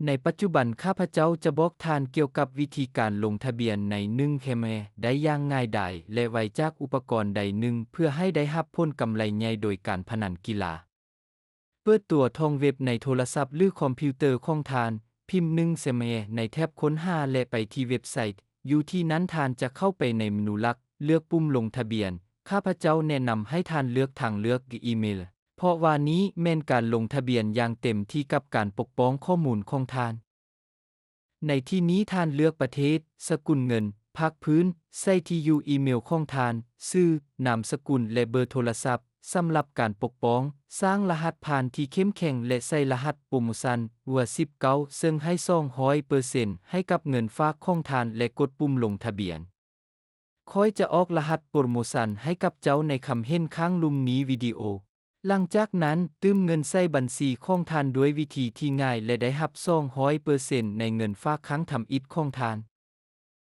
ในปัจจุบันข้าพเจ้าจะบอกท่านเกี่ยวกับวิธีการลงทะเบียนใน1เคมได้อย่างง่ายดายและไวจากอุปกรณ์ใดหนึ่งเพื่อให้ได้รับผลกำไรใหญ่โดยการพนันกีฬาเปิดตัวท่องเว็บในโทรศัพท์หรือคอมพิวเตอร์ของท่านพิมพ์1เคมในแท็บค้นหาและไปที่เว็บไซต์อยู่ที่นั้นท่านจะเข้าไปในเมนูหลักเลือกปุ่มลงทะเบียนข้าพเจ้าแนะนำให้ท่านเลือกทางเลือกอีเมลเพราะว่านี้แม่นการลงทะเบียนอย่างเต็มที่กับการปกป้องข้อมูลของท่านในที่นี้ท่านเลือกประเทศสกุลเงินภาคพื้นใส่ที่อยู่อีเมลของท่านชื่อนามสกุลและเบอร์โทรศัพท์สำหรับการปกป้องสร้างรหัสผ่านที่เข้มแข็งและใส่รหัสโปรโมชั่นวัว19ซึ่งให้200%ให้กับเงินฝากของท่านและกดปุ่มลงทะเบียนค่อยจะออกรหัสโปรโมชั่นให้กับเจ้าในคำเห็นข้างลุ่มนี้วิดีโอหลังจากนั้นตื้มเงินใส่บัญชีของท่านด้วยวิธีที่ง่ายและได้รับ200%ในเงินฝากครั้งทำอิฐของท่าน